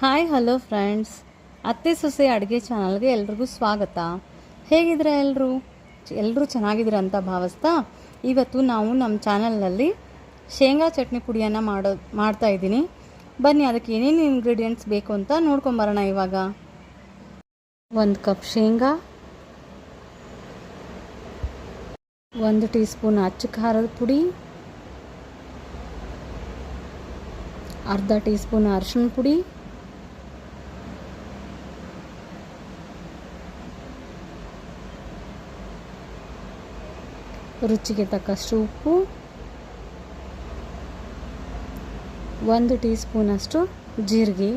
Hi hello friends, ಅತ್ತೆ ಸೊಸೆ ಅಡುಗೆ ಚಾನಲ್ಗೆ ಎಲ್ರಿಗೂ ಸ್ವಾಗತ. ಹೇಗಿದ್ರೆ ಎಲ್ಲರೂ ಚೆನ್ನಾಗಿದ್ದೀರ ಅಂತ ಭಾವಿಸ್ತಾ ಇವತ್ತು ನಾವು ನಮ್ಮ ಚಾನಲ್ನಲ್ಲಿ ಶೇಂಗಾ ಚಟ್ನಿ ಪುಡಿಯನ್ನು ಮಾಡ್ತಾ ಇದ್ದೀನಿ. ಬನ್ನಿ ಅದಕ್ಕೆ ಏನೇನು ಇಂಗ್ರೀಡಿಯೆಂಟ್ಸ್ ಬೇಕು ಅಂತ ನೋಡ್ಕೊಂಬರೋಣ. ಇವಾಗ 1 ಕಪ್ ಶೇಂಗಾ, 1 ಟೀ ಸ್ಪೂನ್ ಅಚ್ಚ ಖಾರದ ಪುಡಿ, ಅರ್ಧ ಟೀ ಸ್ಪೂನ್ ಅರಿಶಿಣ ಪುಡಿ, ರುಚಿಗೆ ತಕ್ಕಷ್ಟು ಉಪ್ಪು, 1 ಟೀ ಸ್ಪೂನಷ್ಟು ಜೀರಿಗೆ,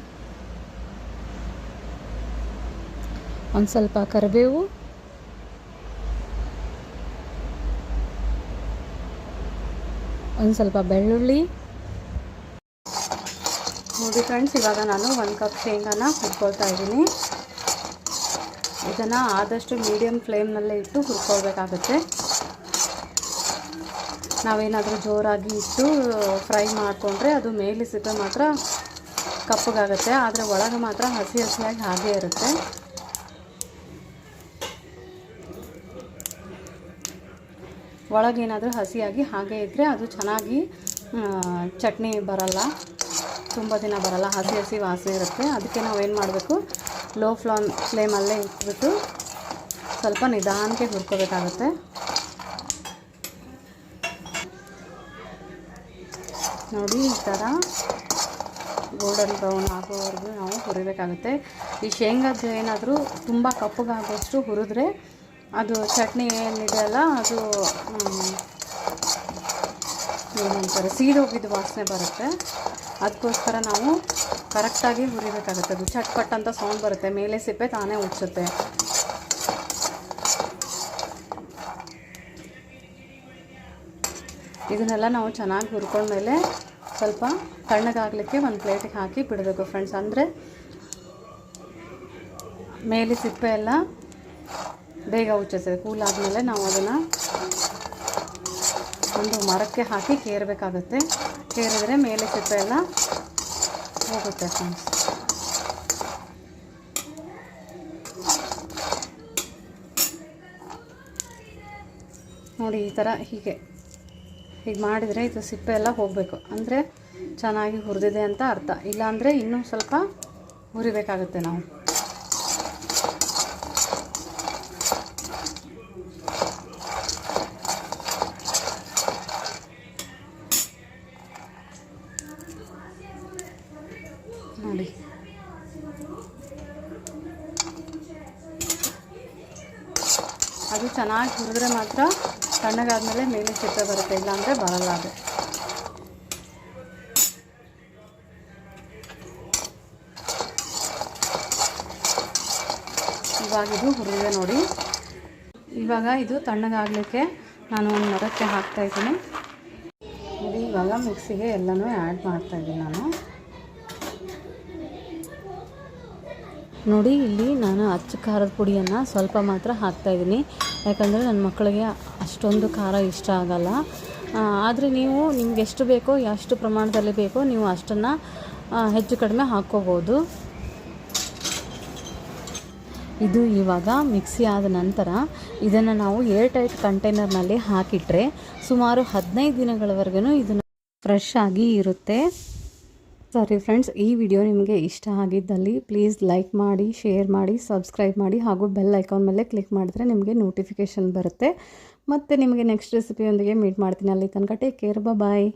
ಒಂದು ಸ್ವಲ್ಪ ಕರಿಬೇವು, ಒಂದು ಸ್ವಲ್ಪ ಬೆಳ್ಳುಳ್ಳಿ. ನೋಡಿ ಫ್ರೆಂಡ್ಸ್, ಇವಾಗ ನಾನು 1 ಕಪ್ ಶೇಂಗಾನ ಹುರ್ಕೊಳ್ತಾ ಇದ್ದೀನಿ. ಇದನ್ನು ಆದಷ್ಟು ಮೀಡಿಯಮ್ ಫ್ಲೇಮ್ನಲ್ಲೇ ಇಟ್ಟು ಹುರ್ಕೊಳ್ಬೇಕಾಗುತ್ತೆ. ನಾವೇನಾದರೂ ಜೋರಾಗಿ ಇಟ್ಟು ಫ್ರೈ ಮಾಡಿಕೊಂಡ್ರೆ ಅದು ಮೇಲೆ ಸಿಪ್ಪೆ ಮಾತ್ರ ಕಪ್ಪಗಾಗುತ್ತೆ, ಆದರೆ ಒಳಗೆ ಮಾತ್ರ ಹಸಿ ಹಸಿಯಾಗಿ ಹಾಗೇ ಇರುತ್ತೆ. ಒಳಗೇನಾದರೂ ಹಸಿಯಾಗಿ ಹಾಗೇ ಇದ್ದರೆ ಅದು ಚೆನ್ನಾಗಿ ಚಟ್ನಿ ಬರಲ್ಲ, ತುಂಬ ದಿನ ಬರಲ್ಲ, ಹಸಿ ಹಸಿ ವಾಸನೆ ಇರುತ್ತೆ. ಅದಕ್ಕೆ ನಾವೇನು ಮಾಡಬೇಕು, ಲೋ ಫ್ಲೇಮಲ್ಲೇ ಇಟ್ಬಿಟ್ಟು ಸ್ವಲ್ಪ ನಿಧಾನಕ್ಕೆ ಹುರ್ಕೋಬೇಕಾಗುತ್ತೆ. ನೋಡಿ, ಈ ಥರ ಗೋಲ್ಡನ್ ಬ್ರೌನ್ ಆಗೋವರೆಗೂ ನಾವು ಹುರಿಬೇಕಾಗುತ್ತೆ. ಈ ಶೇಂಗಾದ ಏನಾದರೂ ತುಂಬ ಕಪ್ಪಗಾಗೋಷ್ಟು ಹುರಿದ್ರೆ ಅದು ಚಟ್ನಿ ಏನಿದೆಯಲ್ಲ ಅದು ಏನಂತಾರೆ ಸೀದೋಗಿದ್ದು ವಾಸನೆ ಬರುತ್ತೆ. ಅದಕ್ಕೋಸ್ಕರ ನಾವು ಕರೆಕ್ಟಾಗಿ ಹುರಿಬೇಕಾಗುತ್ತೆ. ಅದು ಚಟ್ಪಟ್ ಅಂತ ಸೌಂಡ್ ಬರುತ್ತೆ, ಮೇಲೆ ಸಿಪ್ಪೆ ತಾನೇ ಉಚ್ಚುತ್ತೆ. ಇದನ್ನೆಲ್ಲ ನಾವು ಚೆನ್ನಾಗಿ ಹುರ್ಕೊಂಡ್ಮೇಲೆ ಸ್ವಲ್ಪ ತಣ್ಣಗಾಗಲಿಕ್ಕೆ ಒಂದು ಪ್ಲೇಟಿಗೆ ಹಾಕಿ ಬಿಡಬೇಕು ಫ್ರೆಂಡ್ಸ್. ಅಂದರೆ ಮೇಲೆ ಸಿಪ್ಪೆ ಎಲ್ಲ ಬೇಗ ಉಚ್ಚುತ್ತದೆ. ಕೂಲ್ ಆದಮೇಲೆ ನಾವು ಅದನ್ನು ಒಂದು ಮರಕ್ಕೆ ಹಾಕಿ ಕೇರಬೇಕಾಗುತ್ತೆ. ಕೇರಿದ್ರೆ ಮೇಲೆ ಸಿಪ್ಪೆ ಎಲ್ಲ ಹೋಗುತ್ತೆ ಫ್ರೆಂಡ್ಸ್. ನೋಡಿ, ಈ ಥರ ಹೀಗೆ ಮಾಡಿದರೆ ಇದು ಸಿಪ್ಪೆ ಎಲ್ಲ ಹೋಗಬೇಕು, ಅಂದರೆ ಚೆನ್ನಾಗಿ ಹುರಿದಿದೆ ಅಂತ ಅರ್ಥ. ಇಲ್ಲಾಂದರೆ ಇನ್ನೂ ಸ್ವಲ್ಪ ಹುರಿಬೇಕಾಗುತ್ತೆ ನಾವು. ನೋಡಿ, ಅದು ಚೆನ್ನಾಗಿ ಹುರಿದ್ರೆ ಮಾತ್ರ ತಣ್ಣಗಾದ್ಮೇಲೆ ಮೇಲೆ ಸಿಪ್ಪೆ ಬರುತ್ತೆ, ಇಲ್ಲಾಂದರೆ ಬರಲ್ಲ ಅದು. ಇವಾಗ ಇದು ಹುರಿದಿದೆ ನೋಡಿ. ಇವಾಗ ಇದು ತಣ್ಣಗಾಗಲಿಕ್ಕೆ ನಾನು ಒಂದು ಮರಕ್ಕೆ ಹಾಕ್ತಾಯಿದ್ದೀನಿ. ನೋಡಿ, ಇವಾಗ ಮಿಕ್ಸಿಗೆ ಎಲ್ಲನೂ ಆ್ಯಡ್ ಮಾಡ್ತಾಯಿದ್ದೀನಿ ನಾನು. ನೋಡಿ, ಇಲ್ಲಿ ನಾನು ಅಚ್ಚ ಖಾರದ ಪುಡಿಯನ್ನು ಸ್ವಲ್ಪ ಮಾತ್ರ ಹಾಕ್ತಾಯಿದ್ದೀನಿ, ಯಾಕಂದರೆ ನನ್ನ ಮಕ್ಕಳಿಗೆ ಅಷ್ಟೊಂದು ಖಾರ ಇಷ್ಟ ಆಗಲ್ಲ. ಆದರೆ ನೀವು ನಿಮ್ಗೆ ಎಷ್ಟು ಬೇಕೋ, ಎಷ್ಟು ಪ್ರಮಾಣದಲ್ಲಿ ಬೇಕೋ ನೀವು ಅಷ್ಟನ್ನು ಹೆಚ್ಚು ಕಡಿಮೆ ಹಾಕ್ಕೋಬೋದು. ಇದು ಇವಾಗ ಮಿಕ್ಸಿ ಆದ ನಂತರ ಇದನ್ನು ನಾವು ಏರ್ ಟೈಟ್ ಕಂಟೈನರ್ನಲ್ಲಿ ಹಾಕಿಟ್ರೆ ಸುಮಾರು 15 ದಿನಗಳವರೆಗೂ ಇದನ್ನು ಫ್ರೆಶ್ ಆಗಿ ಇರುತ್ತೆ. ಸರಿ ಫ್ರೆಂಡ್ಸ್, ಈ ವಿಡಿಯೋ ನಿಮಗೆ ಇಷ್ಟ ಆಗಿದ್ದಲ್ಲಿ ಪ್ಲೀಸ್ ಲೈಕ್ ಮಾಡಿ, ಶೇರ್ ಮಾಡಿ, ಸಬ್ಸ್ಕ್ರೈಬ್ ಮಾಡಿ, ಹಾಗೂ ಬೆಲ್ ಐಕಾನ್ ಮೇಲೆ ಕ್ಲಿಕ್ ಮಾಡಿದ್ರೆ ನಿಮಗೆ ನೋಟಿಫಿಕೇಷನ್ ಬರುತ್ತೆ. ಮತ್ತು ನಿಮಗೆ ನೆಕ್ಸ್ಟ್ ರೆಸಿಪಿಯೊಂದಿಗೆ ಮೀಟ್ ಮಾಡ್ತೀನಿ. ಅಲ್ಲಿ ತನಕ ಟೇಕ್ ಕೇರ್, ಬಾಯ್.